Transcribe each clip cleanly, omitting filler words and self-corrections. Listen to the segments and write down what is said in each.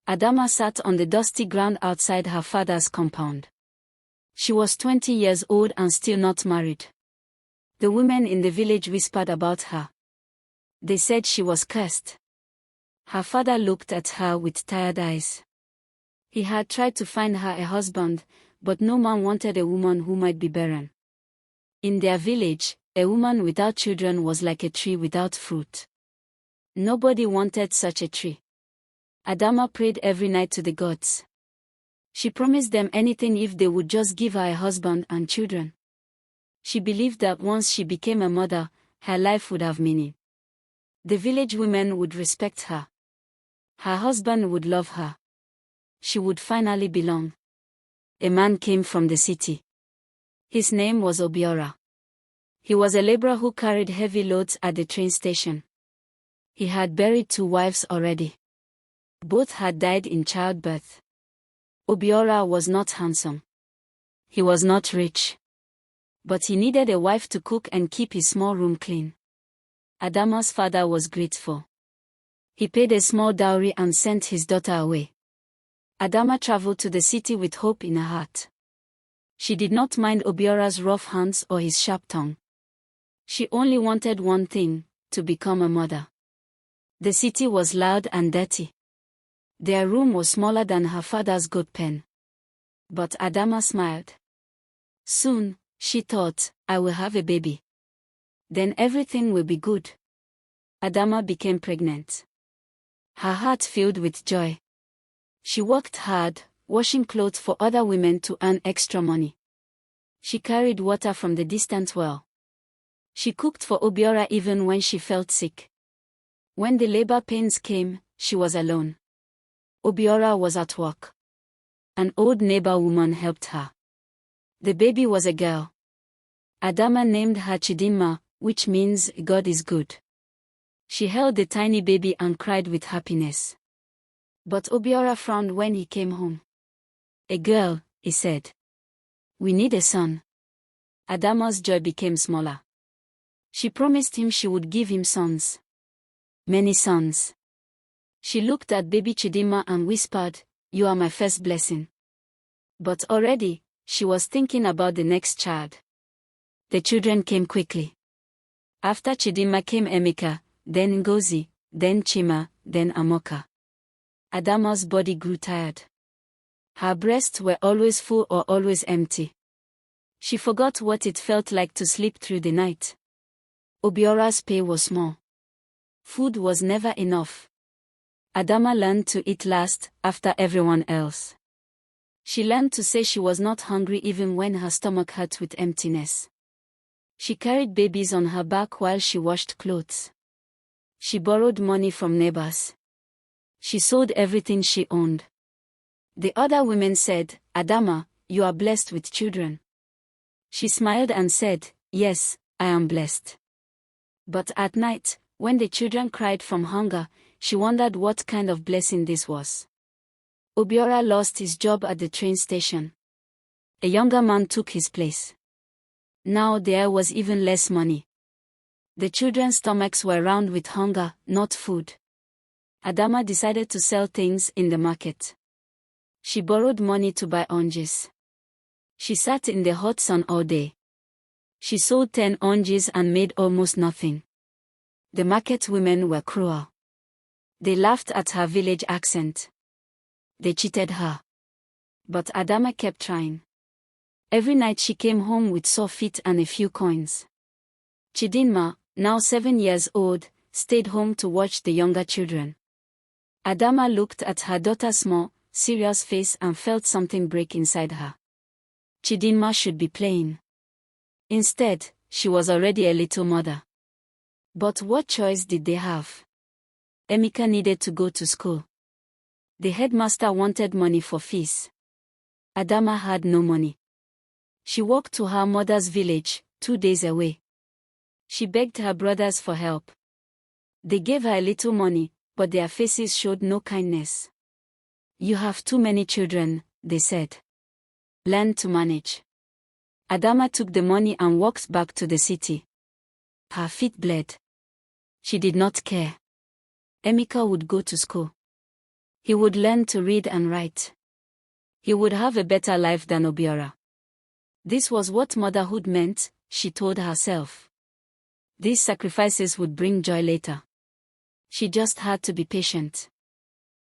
Adamma sat on the dusty ground outside her father's compound. She was 20 years old and still not married. The women in the village whispered about her. They said she was cursed. Her father looked at her with tired eyes. He had tried to find her a husband, but no man wanted a woman who might be barren. In their village, a woman without children was like a tree without fruit. Nobody wanted such a tree. Adamma prayed every night to the gods. She promised them anything if they would just give her a husband and children. She believed that once she became a mother, her life would have meaning. The village women would respect her. Her husband would love her. She would finally belong. A man came from the city. His name was Obiora. He was a laborer who carried heavy loads at the train station. He had buried 2 wives already. Both had died in childbirth. Obiora was not handsome. He was not rich. But he needed a wife to cook and keep his small room clean. Adamma's father was grateful. He paid a small dowry and sent his daughter away. Adamma traveled to the city with hope in her heart. She did not mind Obiora's rough hands or his sharp tongue. She only wanted one thing, to become a mother. The city was loud and dirty. Their room was smaller than her father's goat pen. But Adamma smiled. Soon, she thought, I will have a baby. Then everything will be good. Adamma became pregnant. Her heart filled with joy. She worked hard, washing clothes for other women to earn extra money. She carried water from the distant well. She cooked for Obiora even when she felt sick. When the labor pains came, she was alone. Obiora was at work. An old neighbor woman helped her. The baby was a girl. Adamma named her Chidinma, which means God is good. She held the tiny baby and cried with happiness. But Obiora frowned when he came home. A girl, he said. We need a son. Adamma's joy became smaller. She promised him she would give him sons. Many sons. She looked at baby Chidinma and whispered, You are my first blessing. But already, she was thinking about the next child. The children came quickly. After Chidinma came Emeka, then Ngozi, then Chima, then Amoka. Adamma's body grew tired. Her breasts were always full or always empty. She forgot what it felt like to sleep through the night. Obiora's pay was small. Food was never enough. Adamma learned to eat last, after everyone else. She learned to say she was not hungry even when her stomach hurt with emptiness. She carried babies on her back while she washed clothes. She borrowed money from neighbors. She sold everything she owned. The other women said, Adamma, you are blessed with children. She smiled and said, Yes, I am blessed. But at night, when the children cried from hunger, she wondered what kind of blessing this was. Obiora lost his job at the train station. A younger man took his place. Now there was even less money. The children's stomachs were round with hunger, not food. Adamma decided to sell things in the market. She borrowed money to buy oranges. She sat in the hot sun all day. She sold 10 oranges and made almost nothing. The market women were cruel. They laughed at her village accent. They cheated her. But Adamma kept trying. Every night she came home with sore feet and a few coins. Chidinma, now 7 years old, stayed home to watch the younger children. Adamma looked at her daughter's small, serious face and felt something break inside her. Chidinma should be playing. Instead, she was already a little mother. But what choice did they have? Emeka needed to go to school. The headmaster wanted money for fees. Adamma had no money. She walked to her mother's village, 2 days away. She begged her brothers for help. They gave her a little money, but their faces showed no kindness. You have too many children, they said. Learn to manage. Adamma took the money and walked back to the city. Her feet bled. She did not care. Emeka would go to school. He would learn to read and write. He would have a better life than Obiora. This was what motherhood meant, she told herself. These sacrifices would bring joy later. She just had to be patient.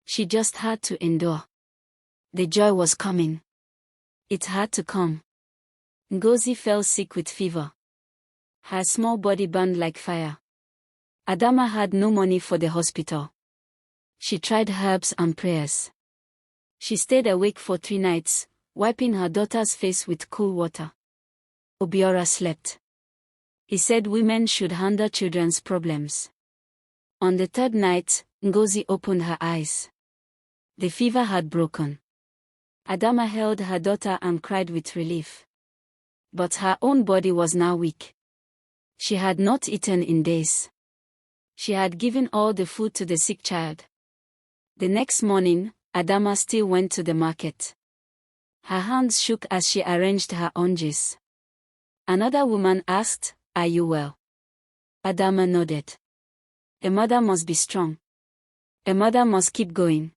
She just had to endure. The joy was coming. It had to come. Ngozi fell sick with fever. Her small body burned like fire. Adamma had no money for the hospital. She tried herbs and prayers. She stayed awake for 3 nights, wiping her daughter's face with cool water. Obiora slept. He said women should handle children's problems. On the 3rd night, Ngozi opened her eyes. The fever had broken. Adamma held her daughter and cried with relief. But her own body was now weak. She had not eaten in days. She had given all the food to the sick child. The next morning, Adamma still went to the market. Her hands shook as she arranged her oranges. Another woman asked, "Are you well?" Adamma nodded. A mother must be strong. A mother must keep going.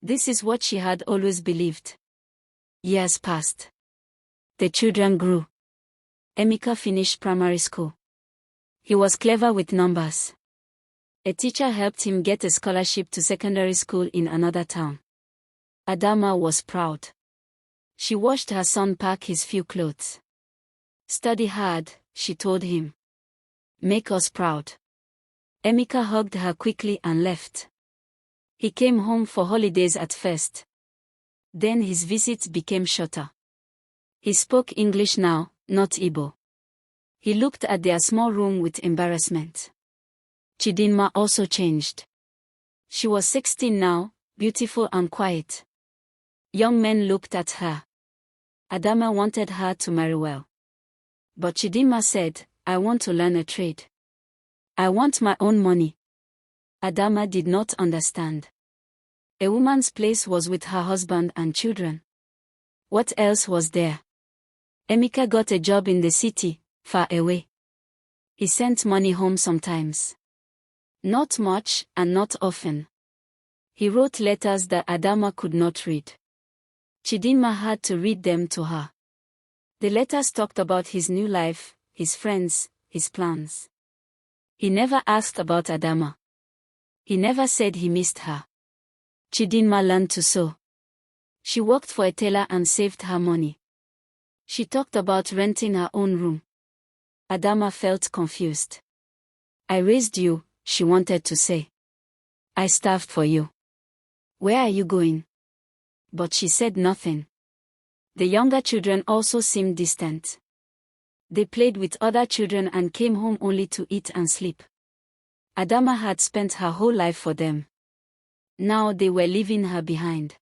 This is what she had always believed. Years passed. The children grew. Emeka finished primary school. He was clever with numbers. A teacher helped him get a scholarship to secondary school in another town. Adamma was proud. She watched her son pack his few clothes. "Study hard," she told him. "Make us proud." Emeka hugged her quickly and left. He came home for holidays at first. Then his visits became shorter. He spoke English now, not Igbo. He looked at their small room with embarrassment. Chidinma also changed. She was 16 now, beautiful and quiet. Young men looked at her. Adamma wanted her to marry well. But Chidinma said, "I want to learn a trade. I want my own money." Adamma did not understand. A woman's place was with her husband and children. What else was there? Emeka got a job in the city, far away. He sent money home sometimes. Not much, and not often. He wrote letters that Adamma could not read. Chidinma had to read them to her. The letters talked about his new life, his friends, his plans. He never asked about Adamma. He never said he missed her. Chidinma learned to sew. She worked for a tailor and saved her money. She talked about renting her own room. Adamma felt confused. "I raised you," she wanted to say. "I starved for you. Where are you going?" But she said nothing. The younger children also seemed distant. They played with other children and came home only to eat and sleep. Adamma had spent her whole life for them. Now they were leaving her behind.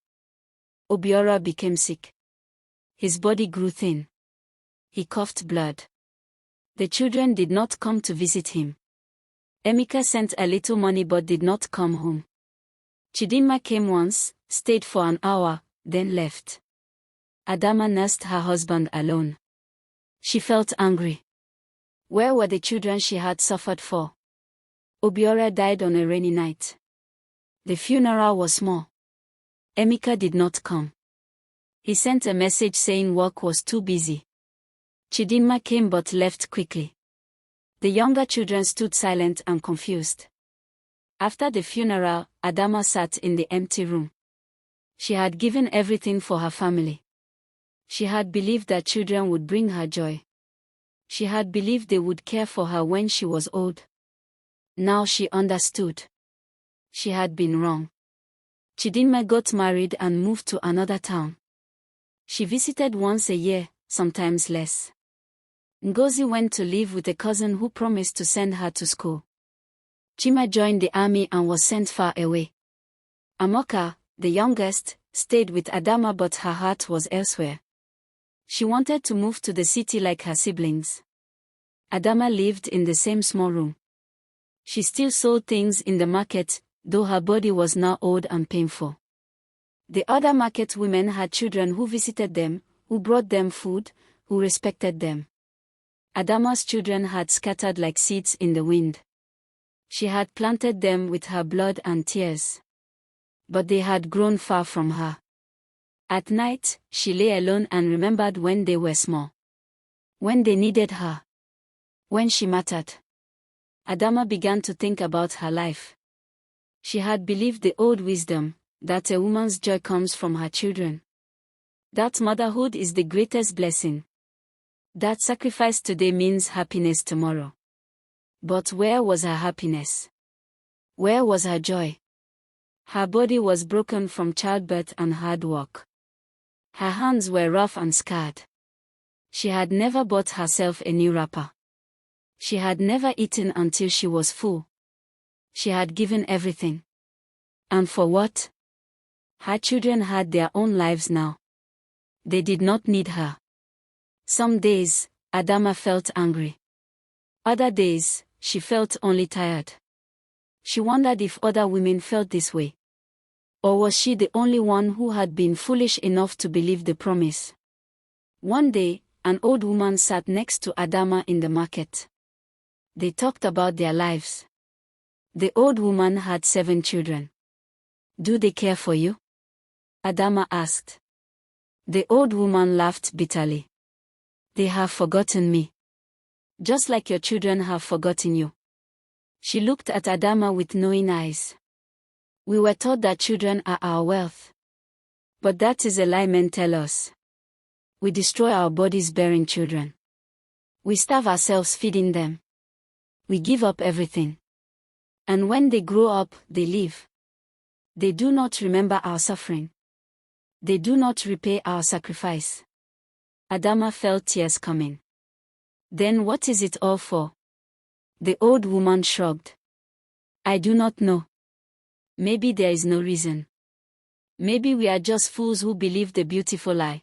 Obiora became sick. His body grew thin. He coughed blood. The children did not come to visit him. Emeka sent a little money but did not come home. Chidinma came once, stayed for an hour, then left. Adamma nursed her husband alone. She felt angry. Where were the children she had suffered for? Obiora died on a rainy night. The funeral was small. Emeka did not come. He sent a message saying work was too busy. Chidinma came but left quickly. The younger children stood silent and confused. After the funeral, Adamma sat in the empty room. She had given everything for her family. She had believed that children would bring her joy. She had believed they would care for her when she was old. Now she understood. She had been wrong. Chidinma got married and moved to another town. She visited once a year, sometimes less. Ngozi went to live with a cousin who promised to send her to school. Chima joined the army and was sent far away. Amoka, the youngest, stayed with Adamma but her heart was elsewhere. She wanted to move to the city like her siblings. Adamma lived in the same small room. She still sold things in the market, though her body was now old and painful. The other market women had children who visited them, who brought them food, who respected them. Adamma's children had scattered like seeds in the wind. She had planted them with her blood and tears. But they had grown far from her. At night, she lay alone and remembered when they were small. When they needed her. When she mattered. Adamma began to think about her life. She had believed the old wisdom, that a woman's joy comes from her children. That motherhood is the greatest blessing. That sacrifice today means happiness tomorrow. But where was her happiness? Where was her joy? Her body was broken from childbirth and hard work. Her hands were rough and scarred. She had never bought herself a new wrapper. She had never eaten until she was full. She had given everything. And for what? Her children had their own lives now. They did not need her. Some days, Adamma felt angry. Other days, she felt only tired. She wondered if other women felt this way. Or was she the only one who had been foolish enough to believe the promise? One day, an old woman sat next to Adamma in the market. They talked about their lives. The old woman had 7 children. Do they care for you? Adamma asked. The old woman laughed bitterly. They have forgotten me. Just like your children have forgotten you. She looked at Adamma with knowing eyes. We were taught that children are our wealth. But that is a lie men tell us. We destroy our bodies bearing children. We starve ourselves feeding them. We give up everything. And when they grow up, they leave. They do not remember our suffering. They do not repay our sacrifice. Adamma felt tears coming. Then what is it all for? The old woman shrugged. I do not know. Maybe there is no reason. Maybe we are just fools who believe the beautiful lie.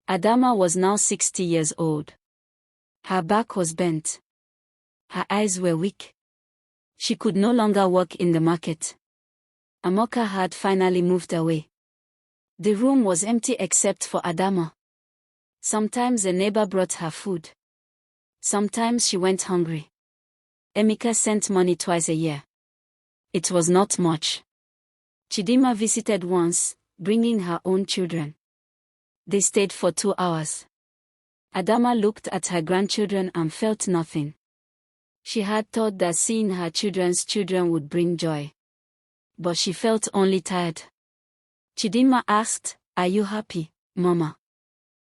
Adamma was now 60 years old. Her back was bent. Her eyes were weak. She could no longer walk in the market. Amoka had finally moved away. The room was empty except for Adamma. Sometimes a neighbor brought her food. Sometimes she went hungry. Emeka sent money twice a year. It was not much. Chidima visited once, bringing her own children. They stayed for 2 hours. Adamma looked at her grandchildren and felt nothing. She had thought that seeing her children's children would bring joy. But she felt only tired. Chidima asked, Are you happy, Mama?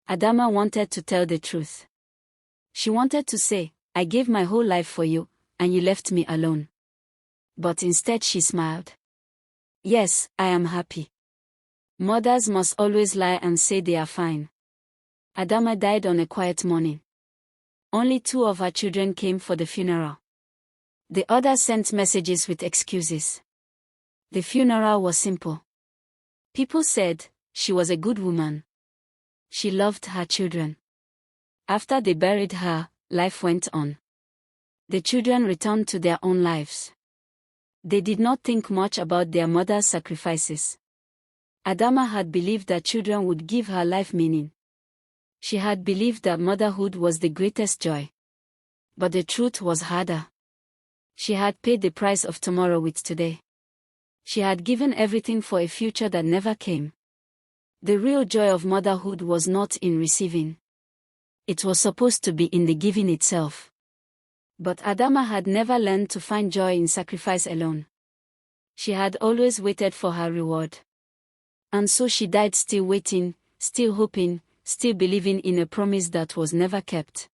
Adamma wanted to tell the truth. She wanted to say, I gave my whole life for you, and you left me alone. But instead she smiled. Yes, I am happy. Mothers must always lie and say they are fine. Adamma died on a quiet morning. Only 2 of her children came for the funeral. The others sent messages with excuses. The funeral was simple. People said, she was a good woman. She loved her children. After they buried her, life went on. The children returned to their own lives. They did not think much about their mother's sacrifices. Adamma had believed that children would give her life meaning. She had believed that motherhood was the greatest joy. But the truth was harder. She had paid the price of tomorrow with today. She had given everything for a future that never came. The real joy of motherhood was not in receiving. It was supposed to be in the giving itself. But Adamma had never learned to find joy in sacrifice alone. She had always waited for her reward. And so she died still waiting, still hoping, still believing in a promise that was never kept.